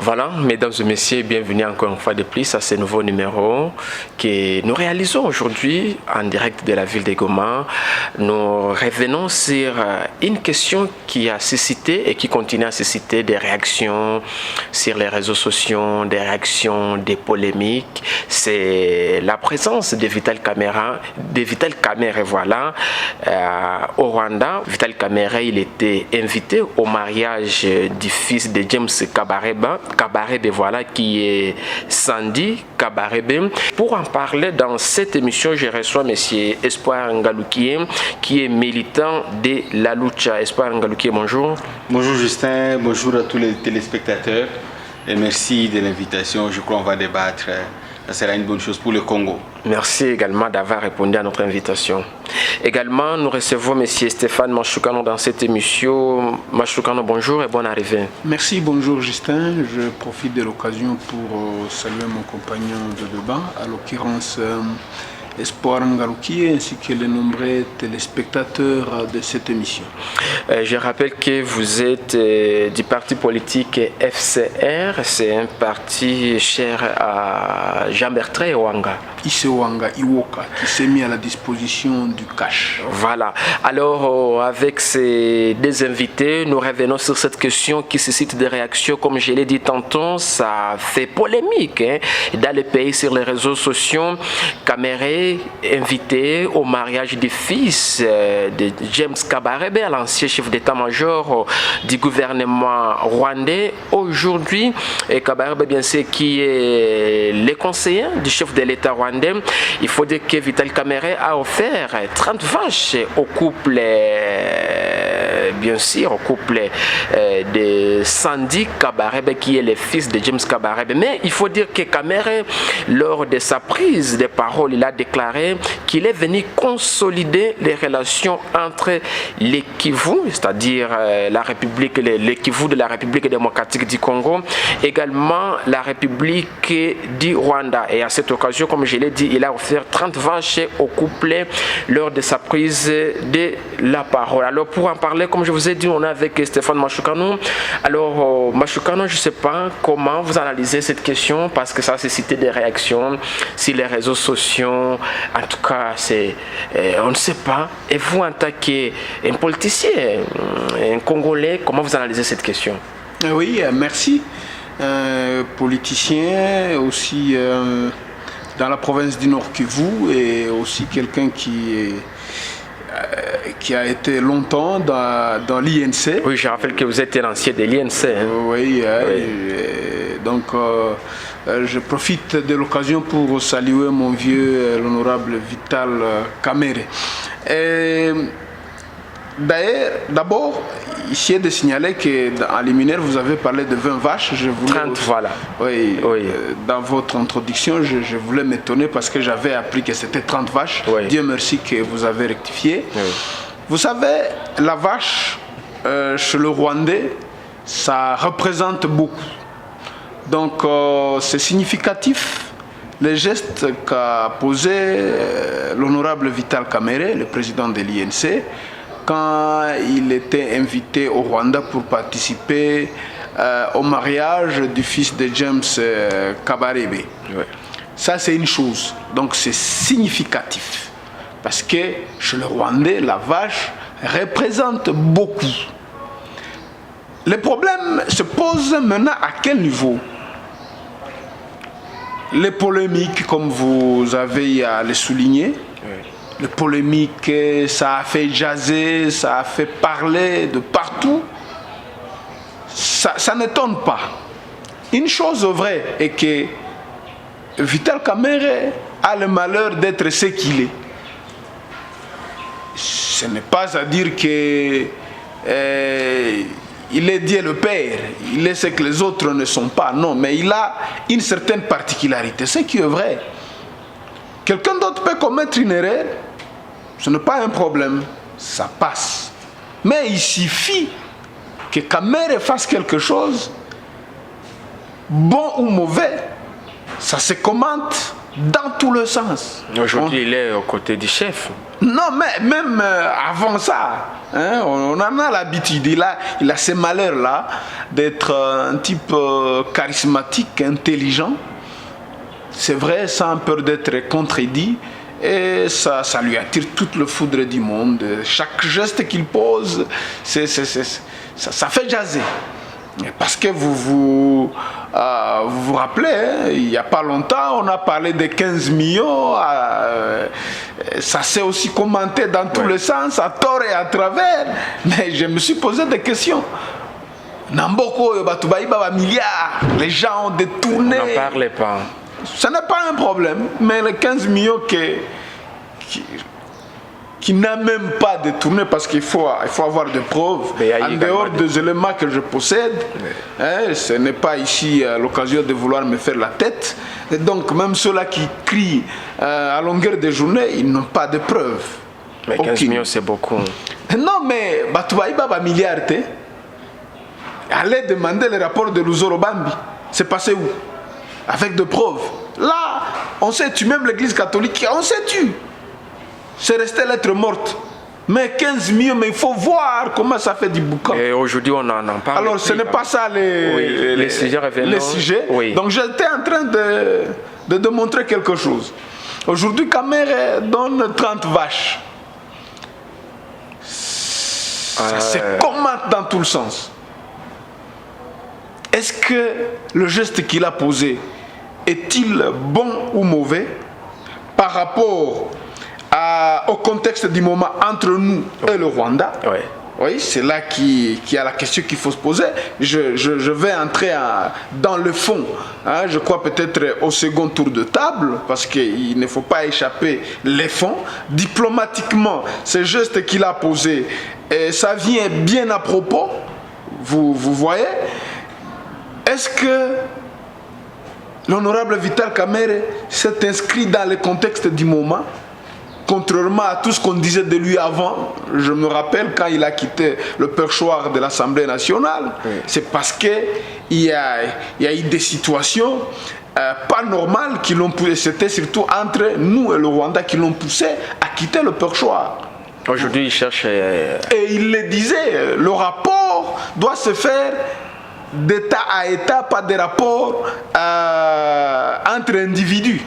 Voilà, mesdames et messieurs, bienvenue encore une fois de plus à ce nouveau numéro que nous réalisons aujourd'hui en direct de la ville de Goma. Nous revenons sur une question qui a suscité et qui continue à susciter des réactions sur les réseaux sociaux, des réactions, des polémiques. C'est la présence de Vital Kamerhe, voilà, au Rwanda. Vital Kamerhe, il était invité au mariage du fils de James Kabarebe, voilà, qui est Sandy Kabarebe. Pour en parler dans cette émission, je reçois M. Espoir Ngaloukié, qui est militant de la lucha. Espoir Ngaloukié, bonjour. Bonjour Justin, bonjour à tous les téléspectateurs et merci de l'invitation. Je crois qu'on va débattre. Ça sera une bonne chose pour le Congo. Merci également d'avoir répondu à notre invitation. Également, nous recevons M. Stéphane Mashukano dans cette émission. Mashukano, bonjour et bonne arrivée. Merci, bonjour Justin. Je profite de l'occasion pour saluer mon compagnon de débat, à l'occurrence Espoir Ngaloukié, ainsi que les nombreux téléspectateurs de cette émission. Je rappelle que vous êtes du parti politique FCR, c'est un parti cher à Jean-Bertrand Iwanga. Isewanga Iwoka, qui s'est mis à la disposition du cash. Voilà. Alors, avec ces deux invités, nous revenons sur cette question qui suscite des réactions. Comme je l'ai dit tantôt, ça fait polémique dans les pays, sur les réseaux sociaux. Kamerhe, invité au mariage du fils de James Kabarebe, l'ancien chef d'état-major du gouvernement rwandais. Aujourd'hui, Kabarebe, bien sûr, qui est le conseiller du chef de l'état rwandais. Il faut dire que Vital Kamerhe a offert 30 vaches au couple, bien sûr, au couple de Sandy Kabarebe, qui est le fils de James Kabarebe. Mais il faut dire que Kamerhe, lors de sa prise de parole, il a déclaré qu'il est venu consolider les relations entre les Kivu, c'est-à-dire la République, les Kivu de la République démocratique du Congo, également la République du Rwanda. Et à cette occasion, comme je l'ai dit, il a offert 30 vaches au couple lors de sa prise de la parole. Alors pour en parler, comme je vous ai dit, on est avec Stéphane Mashukano. Alors Mashukano, je ne sais pas comment vous analysez cette question, parce que ça a suscité des réactions sur les réseaux sociaux. En tout cas, on ne sait pas. Et vous, en tant qu'un politicien, un Congolais, comment vous analysez cette question? Oui, merci. Politicien, aussi dans la province du Nord Kivu, et aussi quelqu'un qui a été longtemps dans l'INC. Oui, je rappelle que vous êtes un ancien de l'INC. Oui, donc je profite de l'occasion pour saluer mon vieux, l'honorable Vital Kamerhe. D'ailleurs, d'abord, ici est de signaler qu'en liminaire, vous avez parlé de 20 vaches. 30, voilà. Oui. Dans votre introduction, je voulais m'étonner parce que j'avais appris que c'était 30 vaches. Oui. Dieu merci que vous avez rectifié. Oui. Vous savez, la vache, chez le Rwandais, ça représente beaucoup. Donc, c'est significatif. Les gestes qu'a posé l'honorable Vital Kamerhe, le président de l'INC, quand il était invité au Rwanda pour participer au mariage du fils de James Kabarebe. Oui. Ça, c'est une chose. Donc, c'est significatif. Parce que chez le Rwandais, la vache représente beaucoup. Le problème se pose maintenant à quel niveau? Les polémiques, comme vous avez à le souligner, oui. Les polémiques, ça a fait jaser, ça a fait parler de partout. Ça n'étonne pas. Une chose vraie est que Vital Kamerhe a le malheur d'être ce qu'il est. Ce n'est pas à dire que il est Dieu le Père, il est ce que les autres ne sont pas. Non, mais il a une certaine particularité, ce qui est vrai. Quelqu'un d'autre peut commettre une erreur, ce n'est pas un problème, ça passe. Mais il suffit que Kamerhe fasse quelque chose, bon ou mauvais, ça se commente dans tous les sens. Aujourd'hui, il est aux côtés du chef. Non, mais même avant ça, hein, on en a l'habitude. Il a ce malheur-là d'être un type charismatique, intelligent. C'est vrai, sans peur d'être contredit. Et ça lui attire toute le foudre du monde. Chaque geste qu'il pose, ça fait jaser. Parce que vous rappelez, hein, il n'y a pas longtemps, on a parlé de 15 millions. Ça s'est aussi commenté dans tous les sens, à tort et à travers. Mais je me suis posé des questions. Namboko, milliards. Les gens ont détourné. N'en parlez pas. Ce n'est pas un problème, mais les 15 millions qui n'a même pas détourné, parce qu'il faut avoir des preuves, en dehors des éléments que je possède, hein, ce n'est pas ici l'occasion de vouloir me faire la tête. Et donc même ceux-là qui crient à longueur de journée, ils n'ont pas de preuves. Mais 15 millions, c'est beaucoup. Non, mais milliard, allez demander le rapport de Luzolo Bambi. C'est passé où? Avec des preuves. Là, on s'est tué, même l'église catholique, on s'est tué. C'est resté lettre morte. Mais 15 millions, mais il faut voir comment ça fait du boucan. Et aujourd'hui, on en parle. Alors, ce n'est pas ça les sujets. Oui. Donc, j'étais en train de montrer quelque chose. Aujourd'hui, Kamere donne 30 vaches. Ça se commente dans tout le sens. Est-ce que le geste qu'il a posé est-il bon ou mauvais par rapport au contexte du moment entre nous et le Rwanda? Oui, c'est là qu'il y a la question qu'il faut se poser. Je vais entrer dans le fond. Hein, je crois peut-être au second tour de table, parce qu'il ne faut pas échapper les fonds. Diplomatiquement, ce geste qu'il a posé, ça vient bien à propos. Vous voyez? Est-ce que l'honorable Vital Kamerhe s'est inscrit dans le contexte du moment, contrairement à tout ce qu'on disait de lui avant? Je me rappelle quand il a quitté le perchoir de l'Assemblée nationale, c'est parce qu'il y a eu des situations pas normales qui l'ont poussé, c'était surtout entre nous et le Rwanda qui l'ont poussé à quitter le perchoir. Aujourd'hui, il cherche... Et il le disait, le rapport doit se faire d'État à État, pas de rapport entre individus.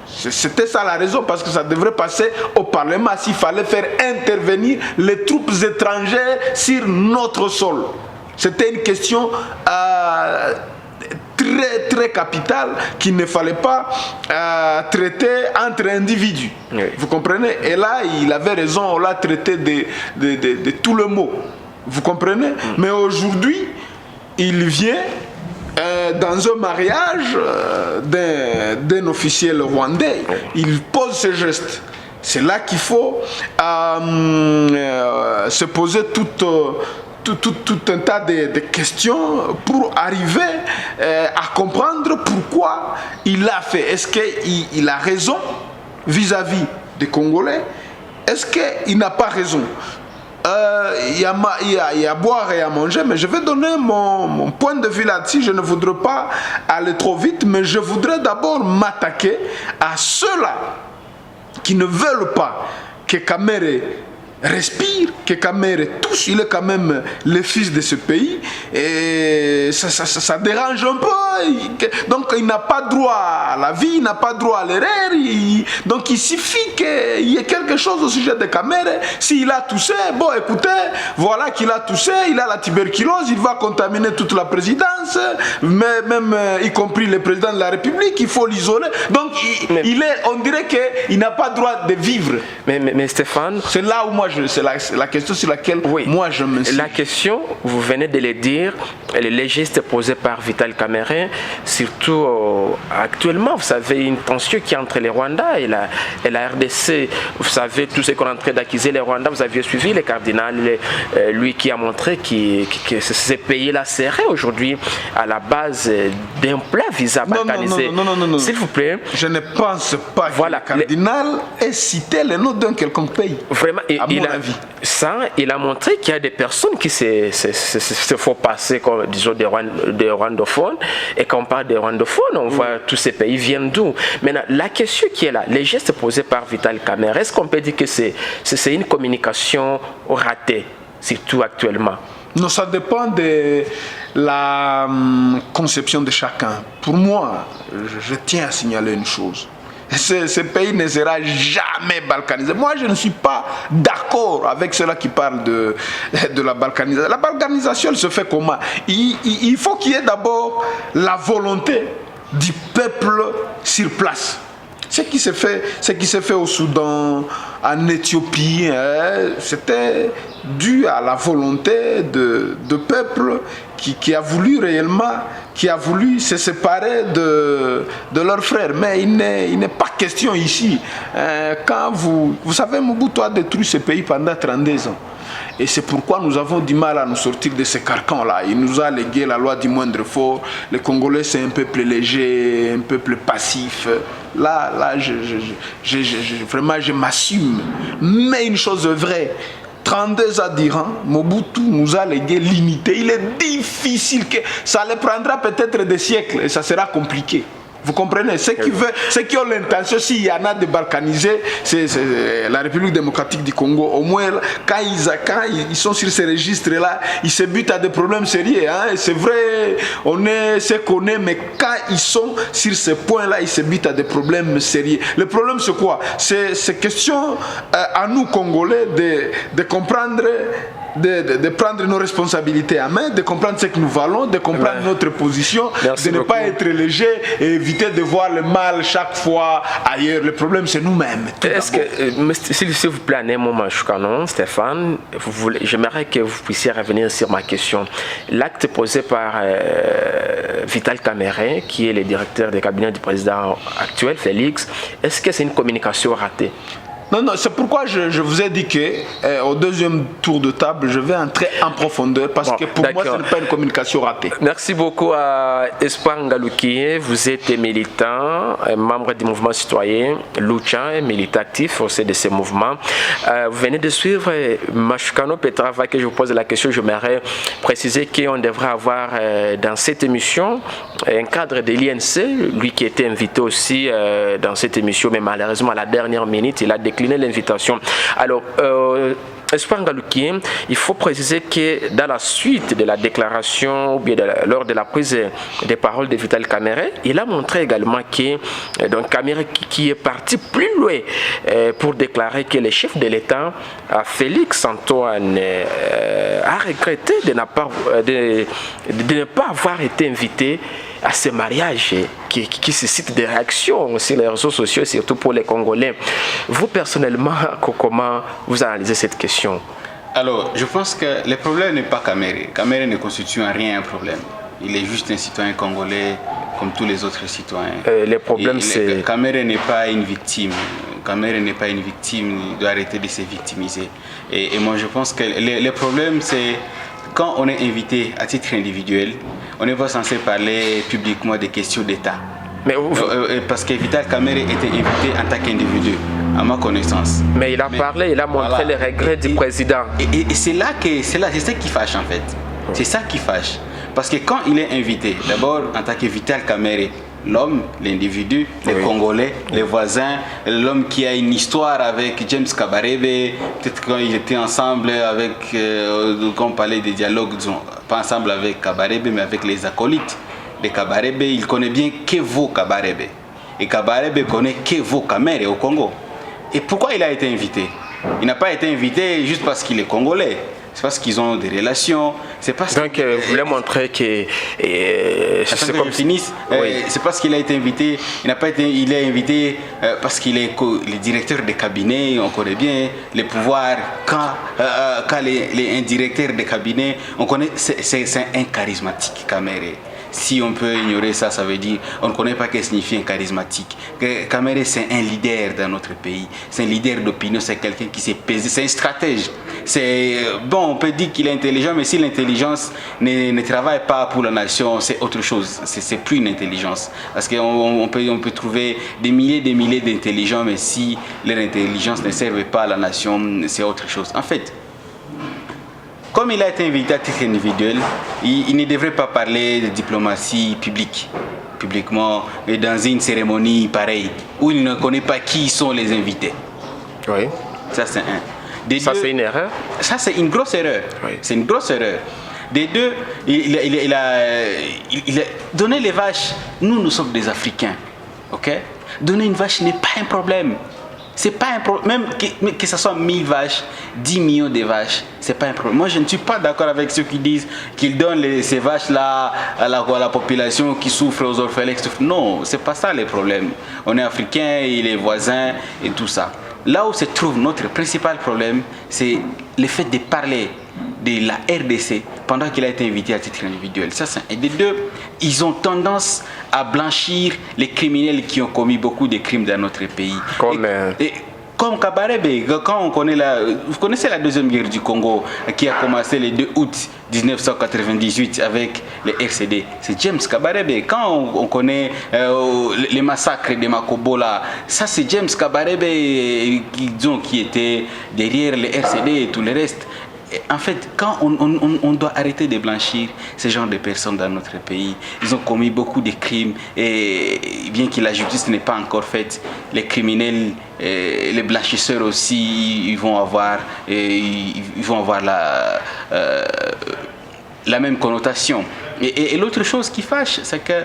C'était ça la raison, parce que ça devrait passer au Parlement s'il fallait faire intervenir les troupes étrangères sur notre sol. C'était une question très très capitale qu'il ne fallait pas traiter entre individus. Oui. Vous comprenez? Et là, il avait raison, on l'a traité de tout le mot. Vous comprenez? Mais aujourd'hui, il vient dans un mariage d'un officiel rwandais. Il pose ce geste. C'est là qu'il faut se poser tout un tas de questions pour arriver à comprendre pourquoi il l'a fait. Est-ce qu'il a raison vis-à-vis des Congolais? Est-ce qu'il n'a pas raison? Il y a à boire et à manger, mais je vais donner mon point de vue là-dessus. Je ne voudrais pas aller trop vite, mais je voudrais d'abord m'attaquer à ceux-là qui ne veulent pas que Kamerhe respire, que Kamerhe touche. Il est quand même le fils de ce pays et ça dérange un peu. Donc il n'a pas droit à la vie, il n'a pas droit à l'erreur. Donc il suffit qu'il y ait quelque chose au sujet de Kamerhe. S'il a toussé, bon écoutez, voilà qu'il a toussé, il a la tuberculose, il va contaminer toute la présidence, mais même y compris le président de la République, il faut l'isoler. Donc on dirait qu'il n'a pas droit de vivre. Mais Stéphane, c'est là où moi c'est la question sur laquelle moi je me suis. La question, vous venez de le dire, les gestes posés par Vital Kamerhe, surtout actuellement, vous savez, une tension qui est entre les Rwandais et la RDC. Vous savez, tout ce qu'on est en train d'accuser les Rwandais, vous aviez suivi les cardinals, lui qui a montré que ces pays-là seraient aujourd'hui à la base d'un plat visa balkanisé. Non. S'il vous plaît. Je ne pense pas que le cardinal ait cité le nom d'un quelconque pays. Vraiment, mon avis. Ça, il a montré qu'il y a des personnes qui se font passer comme, disons, des rwandophones. Et quand on parle des rwandophones, on voit tous ces pays viennent d'où. Maintenant, la question qui est là, les gestes posés par Vital Kamerhe, est-ce qu'on peut dire que c'est une communication ratée, surtout actuellement? Non, ça dépend de la conception de chacun. Pour moi, je tiens à signaler une chose. Ce pays ne sera jamais balkanisé. Moi, je ne suis pas d'accord avec ceux-là qui parlent de la balkanisation. La balkanisation, elle se fait comment? Il faut qu'il y ait d'abord la volonté du peuple sur place. Ce qui s'est fait au Soudan, en Éthiopie, c'était dû à la volonté de peuple qui a voulu réellement, qui a voulu se séparer de leurs frères. Mais il n'est pas question ici. Quand vous savez, Mobutu a détruit ce pays pendant 32 ans. Et c'est pourquoi nous avons du mal à nous sortir de ces carcans-là. Il nous a légué la loi du moindre fort. Les Congolais, c'est un peuple léger, un peuple passif. Là, vraiment, je m'assume. Mais une chose est vraie. 32 ans durant, Mobutu nous a légué l'unité. Il est difficile que ça les prendra peut-être des siècles et ça sera compliqué. Vous comprenez? Ceux qui ont l'intention, s'il y en a de balkaniser, c'est la République démocratique du Congo. Au moins, quand ils sont sur ces registres-là, ils se butent à des problèmes sérieux. Hein? C'est vrai, on est ce qu'on est, mais quand ils sont sur ces points-là, ils se butent à des problèmes sérieux. Le problème, c'est quoi? C'est question à nous, Congolais, de comprendre... De prendre nos responsabilités en main, de comprendre ce que nous valons, de comprendre notre position, de ne pas être léger et éviter de voir le mal chaque fois ailleurs. Le problème, c'est nous-mêmes. Est-ce que, s'il vous plaît, un moment, Stéphane, j'aimerais que vous puissiez revenir sur ma question. L'acte posé par Vital Kamerhe, qui est le directeur du cabinet du président actuel, Félix, est-ce que c'est une communication ratée? Non, c'est pourquoi je vous ai dit qu'au deuxième tour de table, je vais entrer en profondeur parce que pour moi, ce n'est pas une communication ratée. Merci beaucoup à Espoir Ngalukiye. Vous êtes militant, membre du mouvement citoyen, Lucha, et militant actif au sein de ces mouvements. Vous venez de suivre Mashukano Petrava, que je vous pose la question. J'aimerais préciser qu'on devrait avoir dans cette émission un cadre de l'INC, lui qui était invité aussi dans cette émission, mais malheureusement à la dernière minute, il a décliné l'invitation. Alors, Espoir Ngalukiye, il faut préciser que dans la suite de la déclaration, ou bien lors de la prise des paroles de Vital Kamerhe, il a montré également que donc Kamerhe qui est parti plus loin pour déclarer que le chef de l'État, Félix Antoine, a regretté de ne pas avoir été invité à ce mariage qui suscite des réactions sur les réseaux sociaux, surtout pour les Congolais. Vous, personnellement, comment vous analysez cette question? Alors, je pense que le problème n'est pas Kamerhe. Kamerhe ne constitue en rien un problème. Il est juste un citoyen congolais comme tous les autres citoyens. Le problème, c'est... Kamerhe n'est pas une victime. Kamerhe n'est pas une victime. Il doit arrêter de se victimiser. Et moi, je pense que le problème, c'est... Quand on est invité à titre individuel, on n'est pas censé parler publiquement des questions d'État. Parce que Vital Kamerhe était invité en tant qu'individu, à ma connaissance. Mais il a parlé, il a montré les regrets du président. Et c'est ça qui fâche en fait. C'est ça qui fâche. Parce que quand il est invité, d'abord en tant que Vital Kamerhe, l'homme, l'individu, les Congolais, les voisins, l'homme qui a une histoire avec James Kabarebe, peut-être quand ils étaient ensemble avec, quand on parlait des dialogues, disons, pas ensemble avec Kabarebe, mais avec les acolytes de Kabarebe, il connaît bien Kevo Kabarebe. Et Kabarebe connaît Kevo Kamerhe au Congo. Et pourquoi il a été invité? Il n'a pas été invité juste parce qu'il est Congolais. C'est parce qu'ils ont des relations. C'est parce donc, vous voulez montrer que... c'est comme finisse. C'est parce qu'il a été invité. Il est invité parce qu'il est le directeur de cabinet. On connaît bien les pouvoirs. Quand un directeur de cabinet, on connaît, c'est un charismatique, Kamerhe. Si on peut ignorer ça, ça veut dire on ne connaît pas ce que signifie un charismatique. Kamerhe, c'est un leader dans notre pays. C'est un leader d'opinion, c'est quelqu'un qui s'est pesé, c'est un stratège. Bon, on peut dire qu'il est intelligent, mais si l'intelligence ne travaille pas pour la nation, c'est autre chose. C'est plus une intelligence. Parce qu'on peut trouver des milliers d'intelligents, mais si leur intelligence ne servent pas à la nation, c'est autre chose. En fait, comme il a été invité à titre individuel, il ne devrait pas parler de diplomatie publiquement, et dans une cérémonie pareille, où il ne connaît pas qui sont les invités. Oui. Ça, c'est un. Ça, c'est une erreur. Ça, c'est une grosse erreur. Oui. C'est une grosse erreur. Des deux, il a donné les vaches. Nous sommes des Africains. Ok? Donner une vache n'est pas un problème. C'est pas un problème. Même que ce soit 1000 vaches, 10 millions de vaches, c'est pas un problème. Moi, je ne suis pas d'accord avec ceux qui disent qu'ils donnent ces vaches-là à la population qui souffre, aux orphelins. Non, c'est pas ça le problème. On est Africains et les voisins et tout ça. Là où se trouve notre principal problème, c'est le fait de parler de la RDC pendant qu'il a été invité à titre individuel. Ça, c'est un. Et des deux, ils ont tendance à blanchir les criminels qui ont commis beaucoup de crimes dans notre pays. Comme Kabarebe, quand on connaît vous connaissez la deuxième guerre du Congo qui a commencé le 2 août 1998 avec les RCD. C'est James Kabarebe. Quand on connaît les massacres de Makobola, ça c'est James Kabarebe qui était derrière les RCD et tout le reste. En fait, quand on doit arrêter de blanchir ce genre de personnes dans notre pays, ils ont commis beaucoup de crimes et bien que la justice n'est pas encore faite, les criminels, les blanchisseurs aussi, ils vont avoir la même connotation. Et l'autre chose qui fâche, c'est que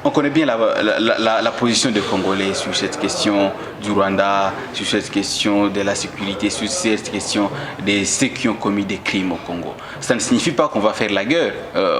on connaît bien la position des Congolais sur cette question du Rwanda, sur cette question de la sécurité, sur cette question de ceux qui ont commis des crimes au Congo. Ça ne signifie pas qu'on va faire la guerre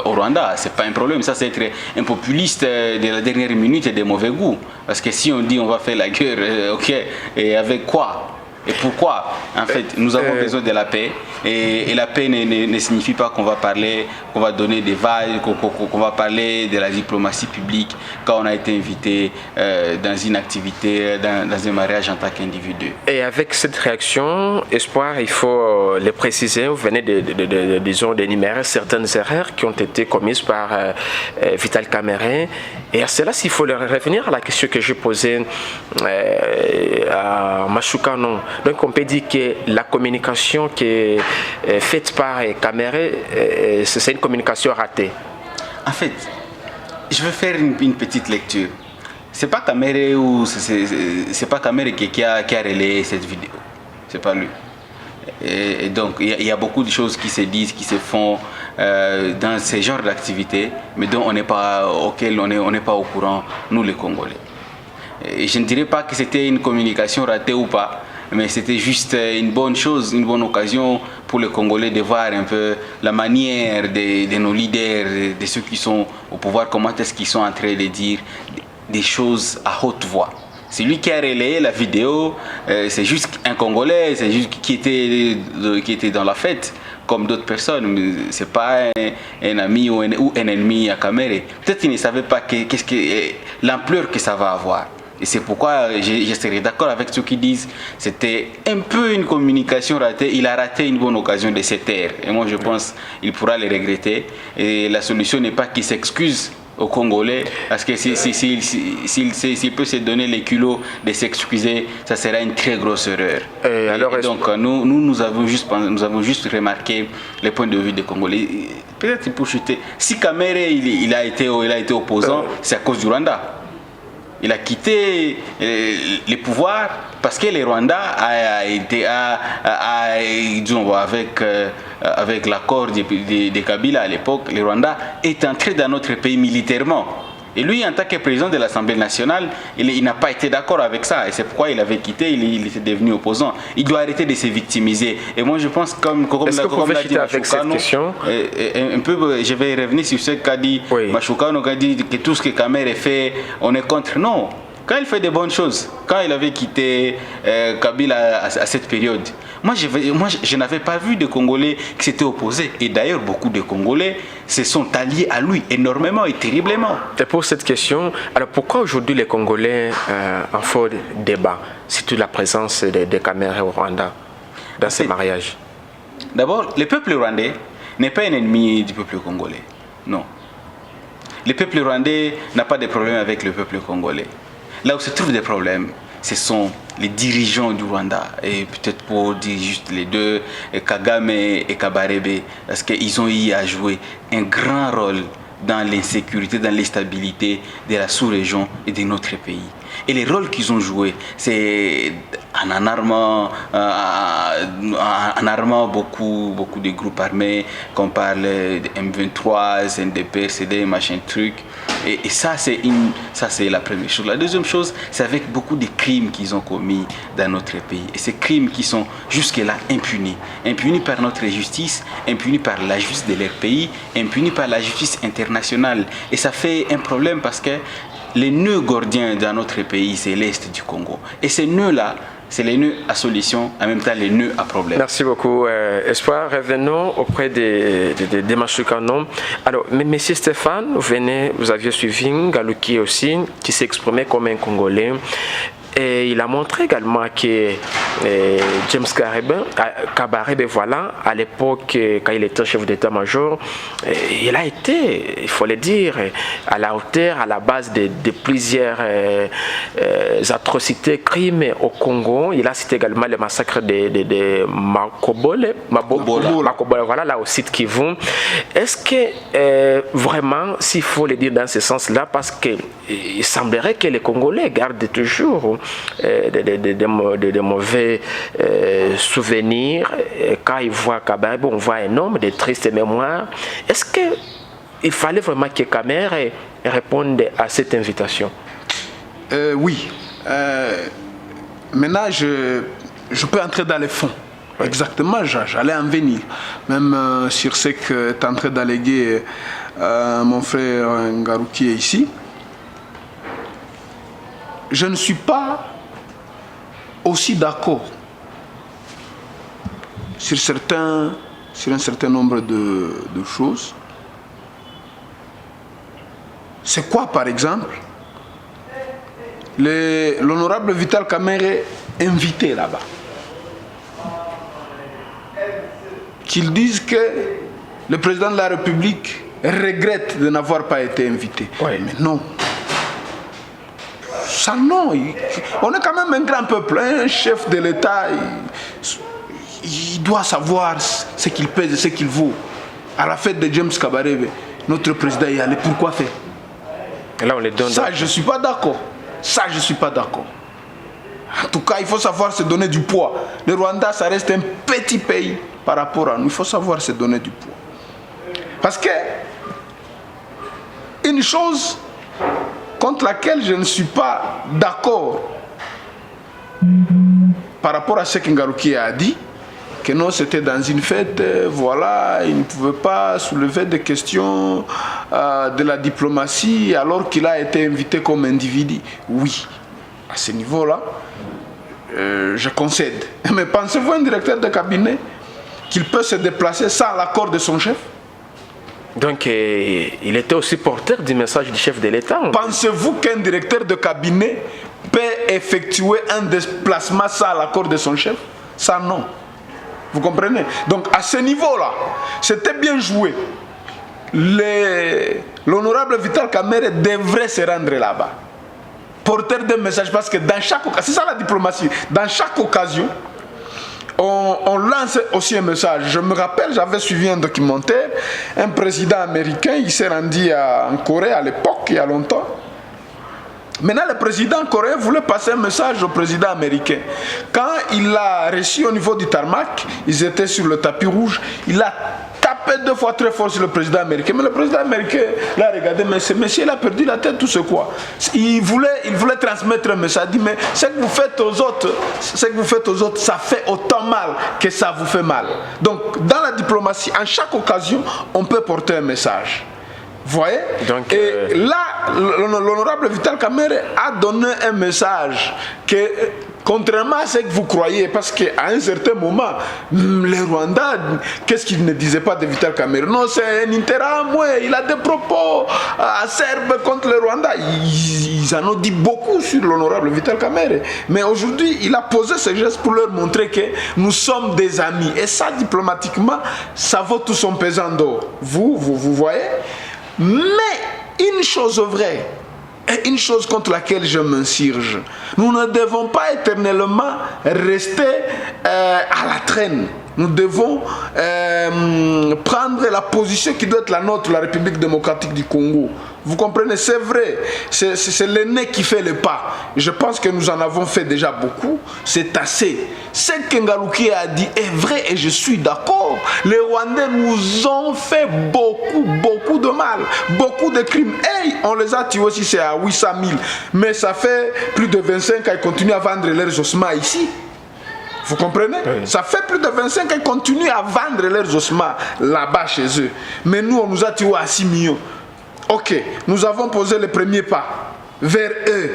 au Rwanda, c'est pas un problème. Ça, c'est être un populiste de la dernière minute et de mauvais goût. Parce que si on dit on va faire la guerre, ok, et avec quoi ? Et pourquoi? En fait, nous avons besoin de la paix. Et la paix ne signifie pas qu'on va parler, qu'on va donner des vagues, qu'on va parler de la diplomatie publique quand on a été invité dans une activité, dans un mariage en tant qu'individu. Et avec cette réaction, Espoir, il faut le préciser, vous venez d'énumérer certaines erreurs qui ont été commises par Vital Kamerhe. Et à cela, s'il faut revenir à la question que j'ai posée à Mashukano. Donc on peut dire que la communication qui est faite par Kamerhe, c'est une communication ratée. En fait, je vais faire une petite lecture. C'est pas Kamerhe ou c'est pas Kamerhe qui a relayé cette vidéo. C'est pas lui. Et donc il y a beaucoup de choses qui se disent, qui se font dans ce genre d'activités, mais dont auxquelles on n'est pas au courant, nous les Congolais. Et je ne dirais pas que c'était une communication ratée ou pas, mais c'était juste une bonne chose, une bonne occasion pour les Congolais de voir un peu la manière de nos leaders, de ceux qui sont au pouvoir, comment est-ce qu'ils sont en train de dire des choses à haute voix. C'est lui qui a relayé la vidéo, c'est juste un Congolais, c'est juste qui était dans la fête, comme d'autres personnes. C'est pas un ami ou un ennemi à Kamerhe. Peut-être qu'il ne savait pas l'ampleur que ça va avoir. Et c'est pourquoi je serais d'accord avec ceux qui disent que c'était un peu une communication ratée. Il a raté une bonne occasion de se taire. Et moi je pense qu'il pourra le regretter. Et la solution n'est pas qu'il s'excuse aux Congolais, parce que s'il peut se donner les kilos de s'excuser, ça sera une très grosse erreur. Et donc nous avons juste remarqué les points de vue des Congolais. Peut-être pour chuter. Si Kamerhe il a été opposant, c'est à cause du Rwanda. Il a quitté les pouvoirs parce que le Rwanda avec l'accord de Kabila à l'époque, le Rwanda est entré dans notre pays militairement. Et lui, en tant que président de l'Assemblée nationale, il n'a pas été d'accord avec ça. Et c'est pourquoi il avait quitté, il était devenu opposant. Il doit arrêter de se victimiser. Et moi, je pense, comme l'a dit Mashukano, un peu, je vais revenir sur ce qu'a dit Mashukano, qui a dit que tout ce que Kamerhe fait, on est contre. Non. Quand il fait des bonnes choses, quand il avait quitté Kabila à cette période, moi je n'avais pas vu de Congolais qui s'étaient opposés. Et d'ailleurs, beaucoup de Congolais se sont alliés à lui énormément et terriblement. Et pour cette question, alors pourquoi aujourd'hui les Congolais en font débat, surtout la présence de Kamerhe au Rwanda? dans ces mariages? D'abord, le peuple rwandais n'est pas un ennemi du peuple congolais. Non. Le peuple rwandais n'a pas de problème avec le peuple congolais. Là où se trouvent des problèmes, ce sont les dirigeants du Rwanda, et peut-être pour dire juste les deux, Kagame et Kabarebe, parce qu'ils ont eu à jouer un grand rôle dans l'insécurité, dans l'instabilité de la sous-région et de notre pays. Et les rôles qu'ils ont joués, c'est en armant beaucoup de groupes armés, qu'on parle de M23, NDP, CD, machin truc. Et ça, c'est la première chose. La deuxième chose, c'est avec beaucoup de crimes qu'ils ont commis dans notre pays. Et ces crimes qui sont jusque-là impunis. Impunis par notre justice, impunis par la justice de leur pays, impunis par la justice internationale. Et ça fait un problème parce que les nœuds gordiens dans notre pays, c'est l'Est du Congo. Et ces nœuds-là, c'est les nœuds à solution, en même temps les nœuds à problème. Merci beaucoup, Espoir. Revenons auprès des Masukanon. Alors, Monsieur Stéphane, vous aviez suivi Ngarukiye aussi, qui s'exprimait comme un Congolais. Et il a montré également que James Kabarebe, voilà, à l'époque, quand il était chef d'état-major, il a été, il faut le dire, à la hauteur, à la base de plusieurs atrocités, crimes au Congo. Il a cité également le massacre de Makobola, voilà, là au site Kivu. Est-ce que vraiment, s'il faut le dire dans ce sens-là, parce qu'il semblerait que les Congolais gardent toujours de mauvais souvenirs. Quand ils voient Kabarebe, on voit un homme de triste mémoire. Est-ce qu'il fallait vraiment que Kamere réponde à cette invitation? Oui. Maintenant, je peux entrer dans les fonds. Oui. Exactement, j'allais en venir. Même sur ce que tu es en train d'alléguer mon frère Ngarukiye ici. Je ne suis pas aussi d'accord sur un certain nombre de choses. C'est quoi, par exemple, l'honorable Vital Kamerhe invité là-bas? Qu'ils disent que le président de la République regrette de n'avoir pas été invité. Oui. Mais non. Ça, non. On est quand même un grand peuple. Un chef de l'État, il doit savoir ce qu'il pèse et ce qu'il vaut. À la fête de James Kabarebe, notre président y allait. Pourquoi faire? Et là, on les donne. Ça, je ne suis pas d'accord. Ça, je ne suis pas d'accord. En tout cas, il faut savoir se donner du poids. Le Rwanda, ça reste un petit pays par rapport à nous. Il faut savoir se donner du poids. Parce que, une chose contre laquelle je ne suis pas d'accord par rapport à ce que Ngarukiye a dit, que non, c'était dans une fête, voilà, il ne pouvait pas soulever des questions de la diplomatie alors qu'il a été invité comme individu. Oui, à ce niveau-là, je concède. Mais pensez-vous un directeur de cabinet qu'il peut se déplacer sans l'accord de son chef? Donc, il était aussi porteur du message du chef de l'État. Pensez-vous qu'un directeur de cabinet peut effectuer un déplacement sans l'accord de son chef? Ça, non. Vous comprenez? Donc, à ce niveau-là, c'était bien joué. L'honorable Vital Kamerhe devrait se rendre là-bas. Porteur d'un message, parce que dans chaque occasion, c'est ça la diplomatie, dans chaque occasion, on lance aussi un message. Je me rappelle, j'avais suivi un documentaire, un président américain, il s'est rendu en Corée à l'époque, il y a longtemps. Maintenant, le président coréen voulait passer un message au président américain. Quand il l'a reçu au niveau du tarmac, ils étaient sur le tapis rouge, il a tapé 2 fois très fort sur le président américain. Mais le président américain l'a regardé, mais ce monsieur il a perdu la tête, tout ce quoi. Il voulait transmettre un message. Il dit, mais ce que vous faites aux autres, ça fait autant mal que ça vous fait mal. Donc, dans la diplomatie, en chaque occasion, on peut porter un message. Vous voyez? Donc, là, l'honorable Vital Kamerhe a donné un message que Contrairement à ce que vous croyez, parce qu'à un certain moment, les Rwandais, qu'est-ce qu'ils ne disaient pas de Vital Kamerhe? Non, c'est un intérêt, il a des propos acerbes contre les Rwandais. Ils en ont dit beaucoup sur l'honorable Vital Kamerhe. Mais aujourd'hui, il a posé ce geste pour leur montrer que nous sommes des amis. Et ça, diplomatiquement, ça vaut tout son pesant d'or. Vous voyez? Mais une chose vraie, et une chose contre laquelle je m'insurge, nous ne devons pas éternellement rester à la traîne. Nous devons prendre la position qui doit être la nôtre, la République démocratique du Congo. Vous comprenez, c'est vrai, c'est l'aîné qui fait le pas. Je pense que nous en avons fait déjà beaucoup, c'est assez. Ce que Ngarukiye a dit est vrai et je suis d'accord. Les Rwandais nous ont fait beaucoup de mal, beaucoup de crimes. Hey, on les a tués aussi, c'est à 800 000. Mais ça fait plus de 25 ans qu'ils continuent à vendre leurs ossements ici. Vous comprenez? Oui. Ça fait plus de 25 ans qu'ils continuent à vendre leurs ossements là-bas chez eux. Mais nous, on nous a tués à 6 millions. Ok, nous avons posé le premier pas vers eux.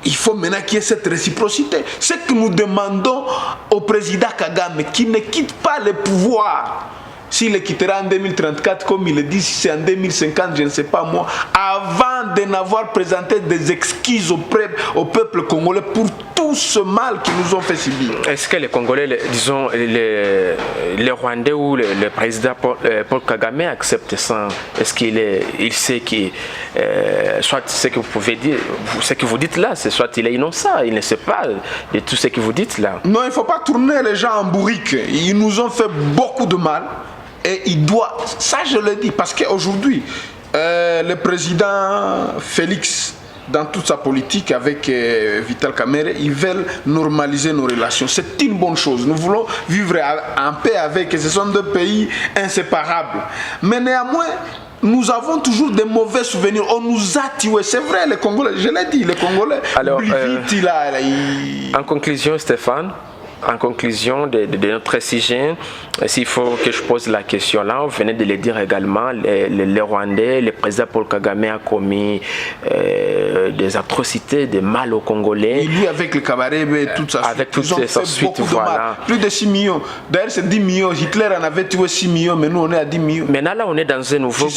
Il faut maintenant qu'il y ait cette réciprocité. Ce que nous demandons au président Kagame, qu'il ne quitte pas le pouvoir. S'il le quittera en 2034, comme il le dit, si c'est en 2050, je ne sais pas moi, avant de n'avoir présenté des excuses au peuple congolais pour tout ce mal qu'ils nous ont fait subir. Est-ce que les Congolais, disons, les Rwandais ou le président Paul Kagame acceptent ça? Est-ce qu'il sait que soit ce que vous pouvez dire, ce que vous dites là, c'est soit il est innocent, il ne sait pas de tout ce que vous dites là? Non, il ne faut pas tourner les gens en bourrique. Ils nous ont fait beaucoup de mal. Et il doit, ça je le dis, parce qu'aujourd'hui, le président Félix, dans toute sa politique avec Vital Kamerhe, ils veulent normaliser nos relations. C'est une bonne chose. Nous voulons vivre en paix avec, et ce sont deux pays inséparables. Mais néanmoins, nous avons toujours des mauvais souvenirs. On nous a tués. C'est vrai, les Congolais, je l'ai dit, les Congolais. Alors, en conclusion, Stéphane, en conclusion de notre sujet, s'il faut que je pose la question là, vous venez de le dire également, les Rwandais, le président Paul Kagame a commis des atrocités, des mal aux Congolais. Et lui avec le Kabarebe et toute sa suite. Avec toutes ces suites, voilà. Plus de 6 millions. D'ailleurs, c'est 10 millions. Hitler en avait tué 6 millions, mais nous on est à 10 millions. Maintenant là, on est dans un nouveau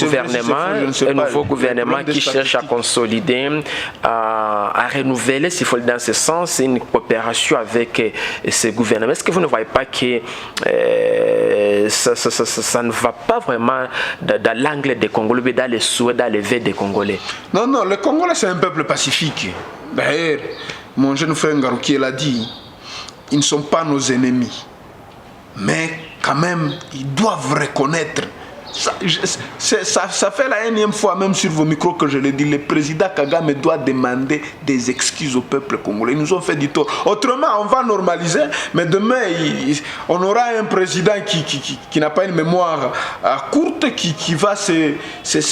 gouvernement, qui cherche à consolider, à renouveler, s'il faut dans ce sens, une coopération avec ces gouvernements. Est-ce que vous ne voyez pas que ça ne va pas vraiment dans l'angle des Congolais, mais dans les souhaits, dans les vœux des Congolais? Non, le Congolais c'est un peuple pacifique. D'ailleurs, mon jeune frère Ngarukiye l'a dit, ils ne sont pas nos ennemis. Mais quand même, ils doivent reconnaître. Ça fait la énième fois, même sur vos micros, que je l'ai dit, le président Kagame doit demander des excuses au peuple congolais. Ils nous ont fait du tort. Autrement, on va normaliser, mais demain, on aura un président qui n'a pas une mémoire courte, qui va se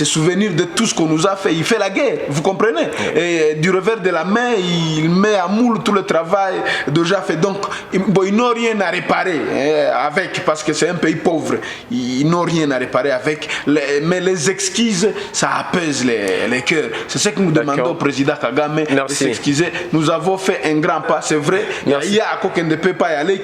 souvenir de tout ce qu'on nous a fait. Il fait la guerre, vous comprenez? Et du revers de la main, il met à moule tout le travail déjà fait. Donc, ils n'ont rien à réparer avec, parce que c'est un pays pauvre. Ils n'ont rien à réparer avec, mais les excuses, ça apaise les cœurs. C'est ce que nous demandons au président Kagame de s'excuser. Nous avons fait un grand pas, c'est vrai. Merci. Il y a Koken ne peut pas y aller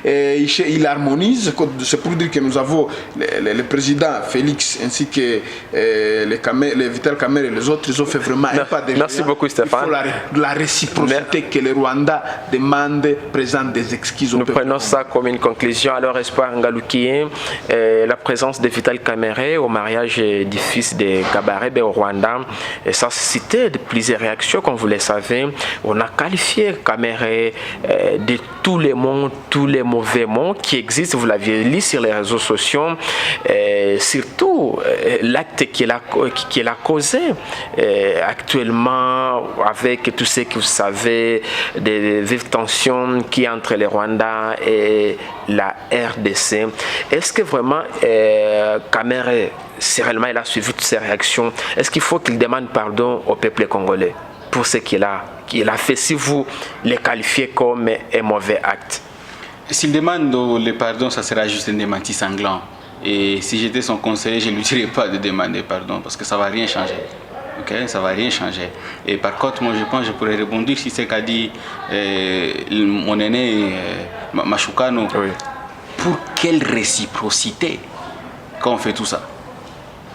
il harmonise. C'est pour dire que nous avons le président Félix ainsi que les Vital Kamerhe et les autres, ils ont fait vraiment un pas de. Merci beaucoup, Stéphane. Il faut la réciprocité que les Rwandais demandent, présentent des excuses au peuple. Nous prenons ça comme une conclusion. Alors, Espoir Ngarukiye, la présence de Vital Kamerhe au mariage du fils de Kabarebe au Rwanda, et ça a suscité de plusieurs réactions, comme vous le savez. On a qualifié Kamerhe de tous les mots, tous les mauvais mots qui existent. Vous l'aviez lu sur les réseaux sociaux, surtout l'acte qu'il a causé actuellement, avec tout ce que vous savez des vives tensions qui y a entre les Rwandais et la RDC. Est-ce que vraiment Kamerhe, si réellement il a suivi toutes ces réactions, est-ce qu'il faut qu'il demande pardon au peuple congolais pour ce qu'il a fait, si vous le qualifiez comme un mauvais acte? S'il demande le pardon, ça sera juste un démenti sanglant. Et si j'étais son conseiller, je ne lui dirais pas de demander pardon, parce que ça ne va rien changer. Okay? Ça ne va rien changer. Et par contre, moi je pense que je pourrais rebondir sur ce qu'a dit mon aîné Machukano. Oui. Pour quelle réciprocité quand on fait tout ça?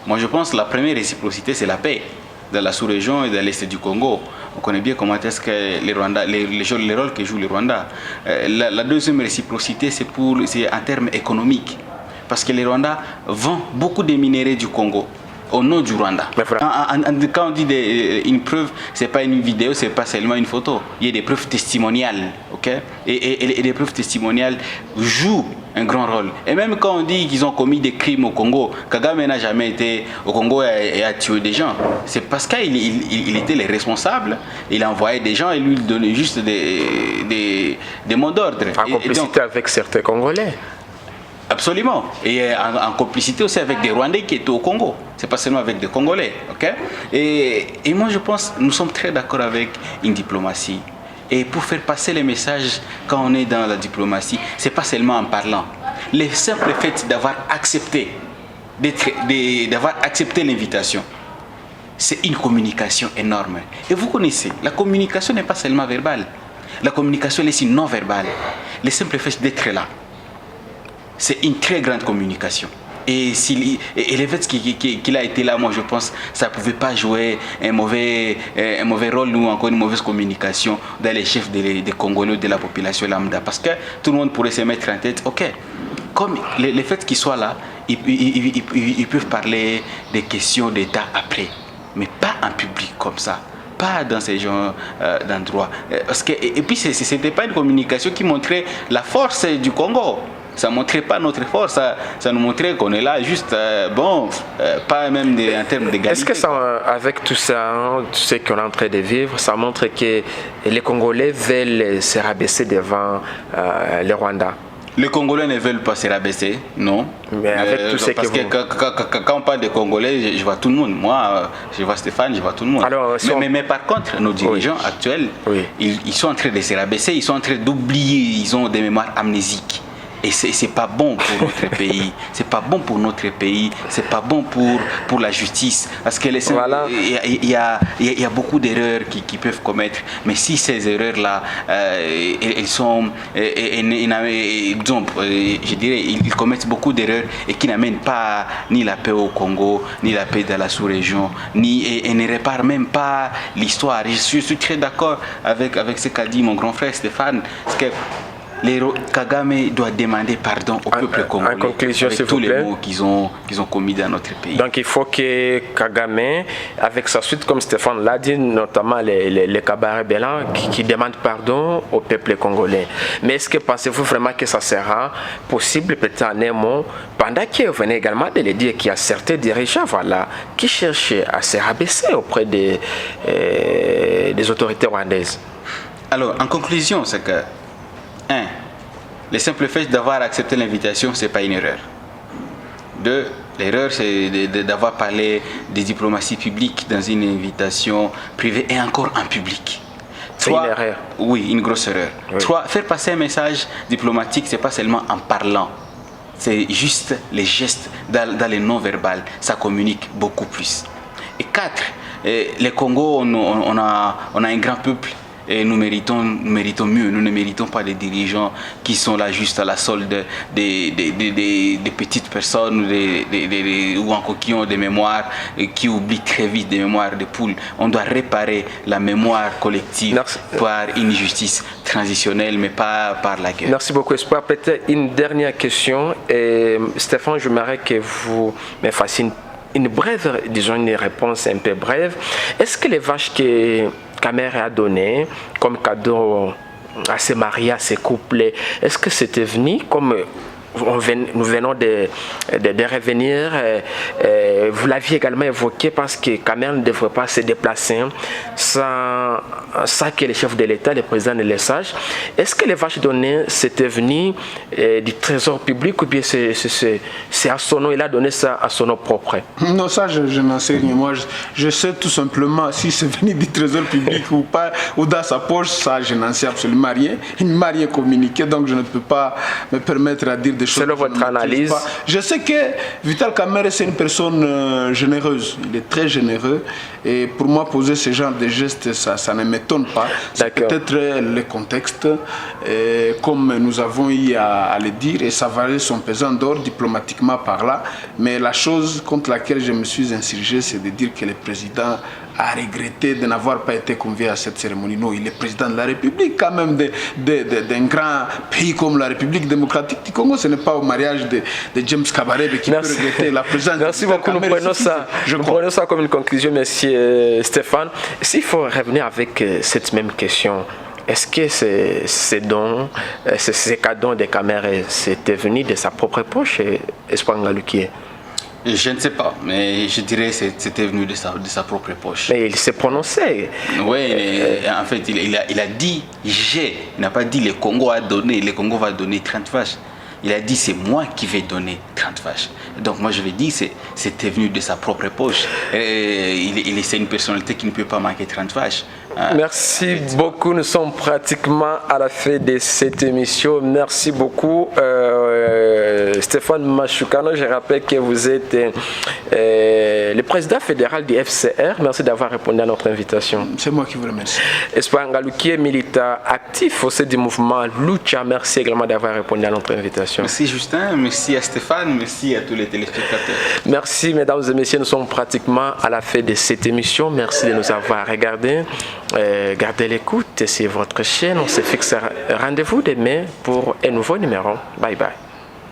Moi je pense que la première réciprocité, c'est la paix dans la sous-région et dans l'est du Congo. On connaît bien comment est-ce que les rôles que joue le Rwanda. La deuxième réciprocité, c'est en termes économiques. Parce que les Rwandais vendent beaucoup de minéraux du Congo au nom du Rwanda. Quand on dit une preuve, ce n'est pas une vidéo, ce n'est pas seulement une photo. Il y a des preuves testimoniales. Okay? Et les preuves testimoniales jouent un grand rôle. Et même quand on dit qu'ils ont commis des crimes au Congo, Kagame n'a jamais été au Congo et a tué des gens. C'est parce qu'il était le responsable, il envoyait des gens et lui il donnait juste des mots d'ordre. En complicité avec certains Congolais. Absolument. Et en complicité aussi avec des Rwandais qui étaient au Congo. C'est pas seulement avec des Congolais. Okay? Et moi je pense que nous sommes très d'accord avec une diplomatie. Et pour faire passer les messages quand on est dans la diplomatie, c'est pas seulement en parlant. Le simple fait d'avoir accepté l'invitation, c'est une communication énorme. Et vous connaissez, la communication n'est pas seulement verbale. La communication est aussi non verbale. Le simple fait d'être là, c'est une très grande communication. Et le fait qu'il a été là, moi je pense que ça ne pouvait pas jouer un mauvais rôle ou encore une mauvaise communication dans les chefs des Congolais, de la population lambda. Parce que tout le monde pourrait se mettre en tête, ok, comme le fait qu'ils soient là, ils peuvent parler des questions d'État après, mais pas en public comme ça. Pas dans ces genres d'endroits. Et puis ce n'était pas une communication qui montrait la force du Congo. Ça ne montrait pas notre force, ça nous montrait qu'on est là juste, pas même en termes d'égalité. Est-ce que ça, avec tout ça, tout ce qu'on est en train de vivre, ça montre que les Congolais veulent se rabaisser devant les Rwandais? Les Congolais ne veulent pas se rabaisser, non. Mais avec tout ce parce que quand on parle de Congolais, je vois tout le monde. Moi, je vois Stéphane, je vois tout le monde. Alors, mais par contre, nos dirigeants actuels, ils sont en train de se rabaisser, ils sont en train d'oublier, ils ont des mémoires amnésiques. Et c'est pas bon pour notre pays. C'est pas bon pour notre pays. C'est pas bon pour la justice. Parce que il y a beaucoup d'erreurs qui peuvent commettre. Mais si ces erreurs-là, elles sont, je dirais, ils commettent beaucoup d'erreurs et qui n'amènent pas ni la paix au Congo, ni la paix dans la sous-région, et ne réparent même pas l'histoire. Je suis très d'accord avec ce qu'a dit mon grand frère Stéphane. Parce que Kagame doit demander pardon au peuple congolais. En conclusion, avec tous les maux qu'ils ont commis dans notre pays. Donc il faut que Kagame, avec sa suite, comme Stéphane l'a dit, notamment les cabarets blancs, qui demandent pardon au peuple congolais. Mais est-ce que pensez-vous vraiment que ça sera possible, peut-être en un mot, pendant qu'il venait également de le dire qu'il y a certains dirigeants qui cherchent à se rabaisser auprès des autorités rwandaises? Alors, en conclusion, c'est que le simple fait d'avoir accepté l'invitation, ce n'est pas une erreur. 2, l'erreur, c'est d'avoir parlé de diplomatie publique dans une invitation privée et encore en public. C'est une erreur. Oui, une grosse erreur. Oui. 3, faire passer un message diplomatique, ce n'est pas seulement en parlant. C'est juste les gestes dans les non-verbal. Ça communique beaucoup plus. Et 4, le Congo, on a un grand peuple. Et nous méritons mieux. Nous ne méritons pas des dirigeants qui sont là juste à la solde des petites personnes ou encore qui ont des mémoires et qui oublient très vite des mémoires de poules. On doit réparer la mémoire collective par une justice transitionnelle, mais pas par la guerre. Merci beaucoup, Espoir. Peut-être une dernière question. Stéphane, j'aimerais que vous me fassiez une brève, disons une réponse un peu brève. Est-ce que les vaches que Kamere a donné comme cadeau à ses mariés, à ses couples, est-ce que c'était venu comme nous venons de revenir, vous l'aviez également évoqué, parce que Kamere ne devrait pas se déplacer sans que le chef de l'État, le président, ne le sache. Est-ce que les vaches données, c'était venu du trésor public ou bien c'est à son nom, il a donné ça à son nom propre? Non, ça je n'en sais rien. Moi je sais tout simplement si c'est venu du trésor public ou pas, ou dans sa poche, ça je n'en sais absolument rien. Il ne m'a rien communiqué, donc je ne peux pas me permettre à dire des choses. Selon votre analyse. Je sais que Vital Kamerhe, c'est une personne généreuse. Il est très généreux. Et pour moi, poser ce genre de gestes, ça ne m'étonne pas. C'est peut-être le contexte, comme nous avons eu à le dire, et ça valait son pesant d'or diplomatiquement par là. Mais la chose contre laquelle je me suis insurgé, c'est de dire que le président a regretté de n'avoir pas été convié à cette cérémonie. Non, il est président de la République quand même, d'un grand pays comme la République démocratique du Congo. Ce n'est pas au mariage de James Kabarebe qui peut regretter la présence. Merci beaucoup. Nous prenons ça comme une conclusion. Merci Stéphane. S'il faut revenir avec cette même question, est-ce que ces cadeaux de Kamerhe, c'était venu de sa propre poche, Espoir Ngalukié? Je ne sais pas, mais je dirais que c'était venu de sa propre poche. Mais il s'est prononcé. Oui, en fait, il a dit j'ai. Il n'a pas dit le Congo a donné, le Congo va donner 30 vaches. Il a dit c'est moi qui vais donner 30 vaches. Donc moi je vais dire c'était venu de sa propre poche. C'est une personnalité qui ne peut pas manquer 30 vaches. Merci beaucoup. Nous sommes pratiquement à la fin de cette émission. Merci beaucoup Stéphane Mashukano. Je rappelle que vous êtes le président fédéral du FCR. Merci d'avoir répondu à notre invitation. C'est moi qui vous remercie. Espoir Ngalukié, militant actif au sein du mouvement Lucha. Merci également d'avoir répondu à notre invitation. Merci Justin, merci à Stéphane, merci à tous les téléspectateurs. Merci mesdames et messieurs, nous sommes pratiquement à la fin de cette émission. Merci de nous avoir regardés. Gardez l'écoute, c'est votre chaîne. On se fixe rendez-vous demain pour un nouveau numéro. Bye bye.